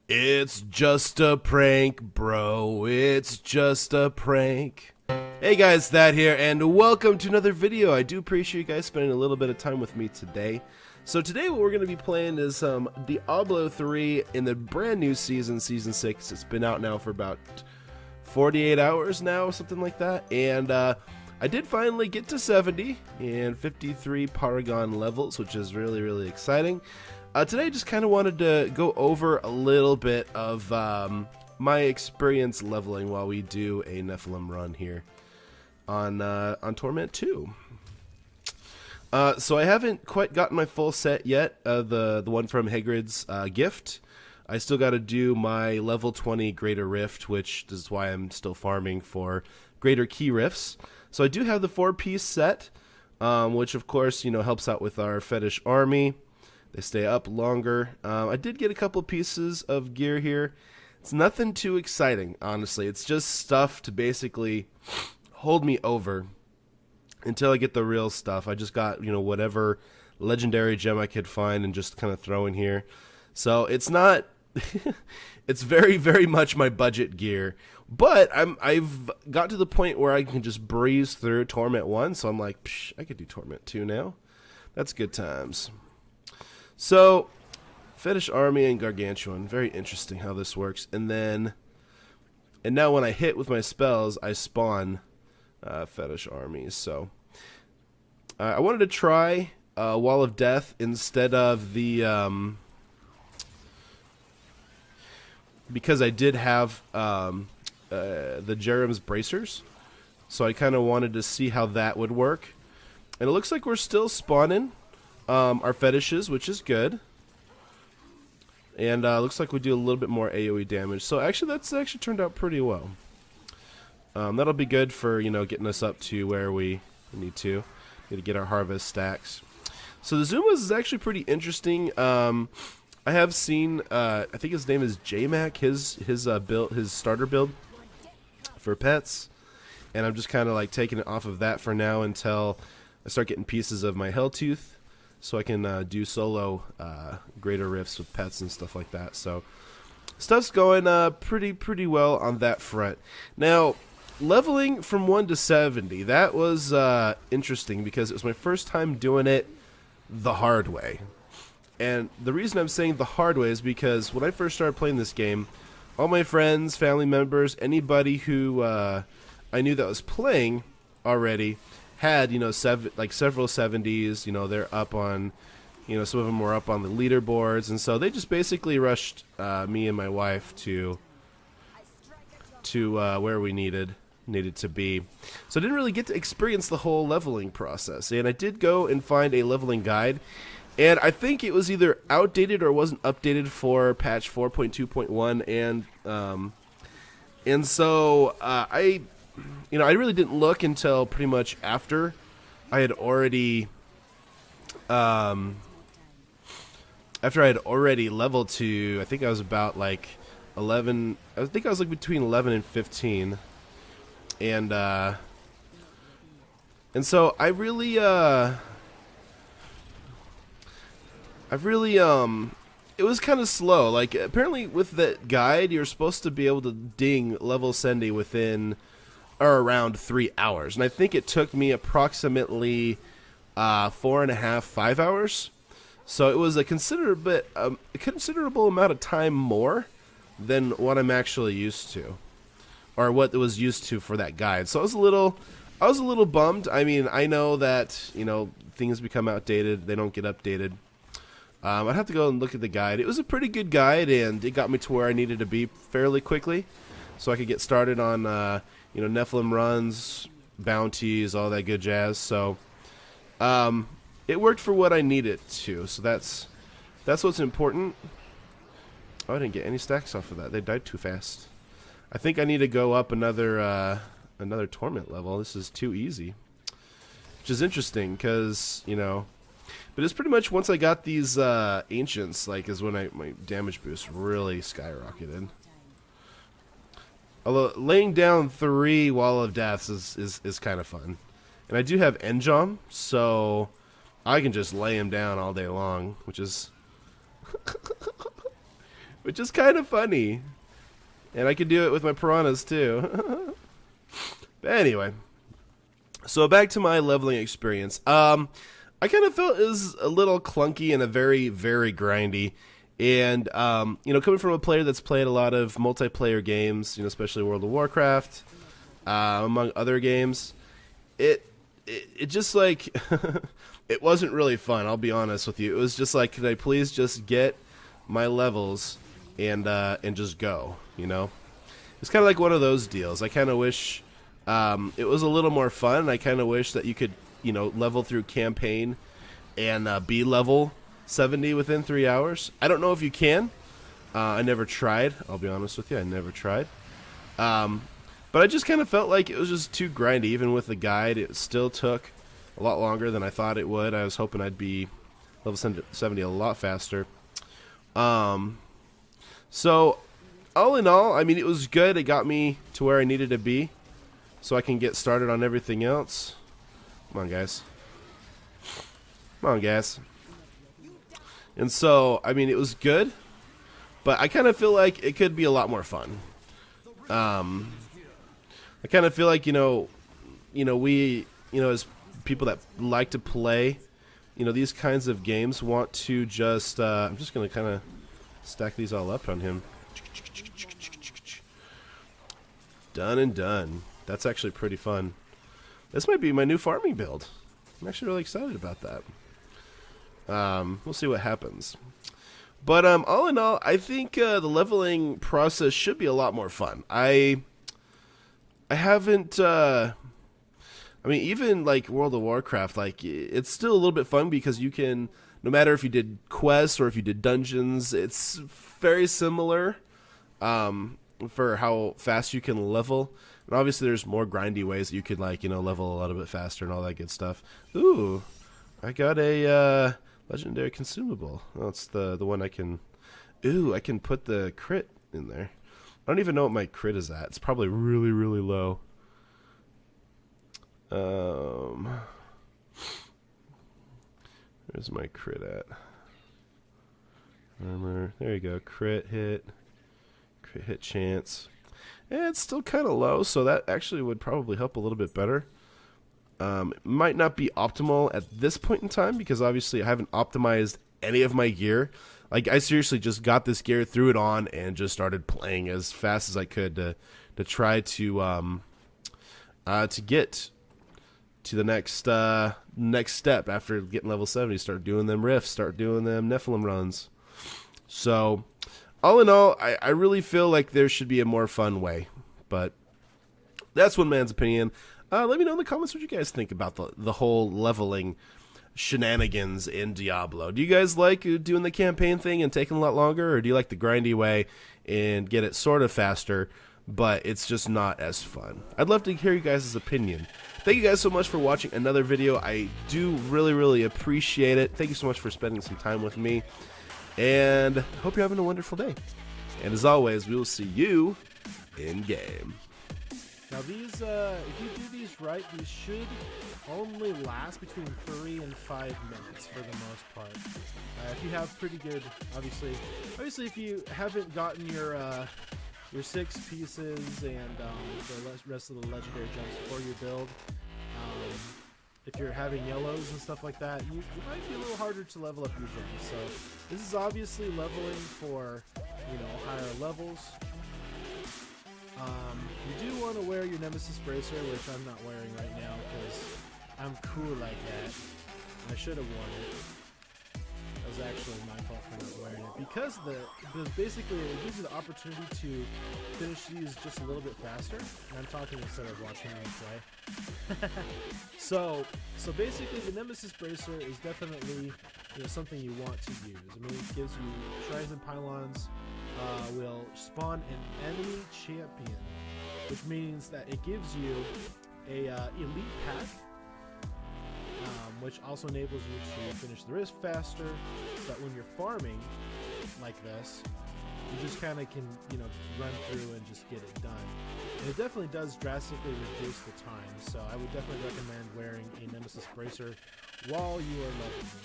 It's just a prank, bro. It's just a prank. Hey guys, Thad here, and welcome to another video. I do appreciate you guys spending a little bit of time with me today. So today what we're going to be playing is Diablo 3 in the brand new season, Season 6. It's been out now for about 48 hours now, something like that. And I did finally get to 70 and 53 Paragon levels, which is really, really exciting. Today I just kind of wanted to go over a little bit of my experience leveling while we do a Nephilim run here on Torment 2. So I haven't quite gotten my full set yet, the one from Hagrid's gift. I still got to do my level 20 Greater Rift, which is why I'm still farming for Greater Key Rifts. So I do have the 4-piece set, which of course, you know, helps out with our fetish army. They stay up longer. I did get a couple pieces of gear here. It's nothing too exciting, honestly. It's just stuff to basically hold me over until I get the real stuff. I just got, you know, whatever legendary gem I could find and just kind of throw in here. So it's not... it's very, very much my budget gear. But I've got to the point where I can just breeze through Torment 1. So I'm like, psh, I could do Torment 2 now. That's good times. So, Fetish Army and Gargantuan, very interesting how this works. And now when I hit with my spells, I spawn Fetish Armies. So, I wanted to try Wall of Death instead of the, because I did have the Jerem's Bracers. So I kind of wanted to see how that would work. And it looks like we're still spawning our fetishes, which is good. And looks like we do a little bit more AoE damage. So actually, that's actually turned out pretty well. That'll be good for, you know, getting us up to where we need to get our harvest stacks. So the Zumas is actually pretty interesting. I have seen, I think his name is JMac, his starter build for pets. And I'm just kind of like taking it off of that for now until I start getting pieces of my Helltooth. So I can do solo greater rifts with pets and stuff like that. So stuff's going pretty well on that front. Now, leveling from 1 to 70, that was interesting because it was my first time doing it the hard way. And the reason I'm saying the hard way is because when I first started playing this game, all my friends, family members, anybody who I knew that was playing already had, you know, several 70s, you know, they're up on, you know, some of them were up on the leaderboards, and so they just basically rushed me and my wife to where we needed to be. So I didn't really get to experience the whole leveling process, and I did go and find a leveling guide, and I think it was either outdated or wasn't updated for patch 4.2.1, and so I really didn't look until pretty much after I had already, leveled to, I think I was about like 11, I think I was like between 11 and 15, and so I really, it was kind of slow. Like, apparently with that guide, you're supposed to be able to ding level 70 within or around 3 hours, and I think it took me approximately 4.5, 5 hours. So it was a considerable amount of time more than what I'm actually used to, or what it was used to for that guide. So I was a little bummed. I mean, I know that, you know, things become outdated; they don't get updated. I'd have to go and look at the guide. It was a pretty good guide, and it got me to where I needed to be fairly quickly, so I could get started on you know, Nephilim runs, bounties, all that good jazz. So it worked for what I needed to. So that's what's important. Oh, I didn't get any stacks off of that. They died too fast. I think I need to go up another torment level. This is too easy, which is interesting because, you know, but it's pretty much once I got these ancients, like, is when my damage boost really skyrocketed. Although laying down 3 Wall of Deaths is kind of fun. And I do have Enjom, so I can just lay him down all day long, which is which is kind of funny. And I could do it with my piranhas too. But anyway, so back to my leveling experience. I kind of felt it was a little clunky and a very, very grindy. And, you know, coming from a player that's played a lot of multiplayer games, you know, especially World of Warcraft, among other games, it just like, it wasn't really fun, I'll be honest with you. It was just like, could I please just get my levels and just go, you know? It's kind of like one of those deals. I kind of wish it was a little more fun. I kind of wish that you could, you know, level through campaign and be level 70 within 3 hours. I don't know if you can. I never tried. I'll be honest with you. I never tried. But I just kind of felt like it was just too grindy. Even with the guide, it still took a lot longer than I thought it would. I was hoping I'd be level 70 a lot faster. So, all in all, I mean, it was good. It got me to where I needed to be so I can get started on everything else. Come on, guys. Come on, guys. And so, I mean, it was good, but I kind of feel like it could be a lot more fun. I kind of feel like, you know, we, you know, as people that like to play, you know, these kinds of games want to just, I'm just going to kind of stack these all up on him. Done and done. That's actually pretty fun. This might be my new farming build. I'm actually really excited about that. We'll see what happens. But all in all, I think the leveling process should be a lot more fun. I haven't... I mean, even like World of Warcraft, like it's still a little bit fun because you can, no matter if you did quests or if you did dungeons, it's very similar for how fast you can level. And obviously, there's more grindy ways that you could, like, you know, level a little bit faster and all that good stuff. Ooh, I got a legendary consumable. Oh, it's the one I can. Ooh, I can put the crit in there. I don't even know what my crit is at. It's probably really, really low. Where's my crit at? Armor. There you go. Crit hit chance. And it's still kind of low, so that actually would probably help a little bit better. It might not be optimal at this point in time because obviously I haven't optimized any of my gear. Like, I seriously just got this gear, threw it on, and just started playing as fast as I could to try to get to the next step after getting level 70. Start doing them rifts, start doing them Nephilim runs. So, all in all, I really feel like there should be a more fun way. But that's one man's opinion. Let me know in the comments what you guys think about the whole leveling shenanigans in Diablo. Do you guys like doing the campaign thing and taking a lot longer, or do you like the grindy way and get it sort of faster, but it's just not as fun? I'd love to hear you guys' opinion. Thank you guys so much for watching another video. I do really, really appreciate it. Thank you so much for spending some time with me, and hope you're having a wonderful day. And as always, we will see you in game. Now these, if you do these right, these should only last between 3 and 5 minutes for the most part. If you have pretty good, obviously if you haven't gotten your 6 pieces and the rest of the legendary gems for your build, if you're having yellows and stuff like that, you might be a little harder to level up your gems. So this is obviously leveling for, you know, higher levels. You do want to wear your Nemesis Bracer, which I'm not wearing right now because I'm cool like that. I should have worn it. That was actually my fault for not wearing it. Because basically it gives you the opportunity to finish these just a little bit faster. And I'm talking instead of watching me play. So basically the Nemesis Bracer is definitely, you know, something you want to use. I mean, it gives you shrines and pylons. Will spawn an enemy champion, which means that it gives you a elite pack, which also enables you to finish the risk faster, so that when you're farming like this, you just kind of can, you know, run through and just get it done. And it definitely does drastically reduce the time, so I would definitely recommend wearing a Nemesis Bracer while you are leveling.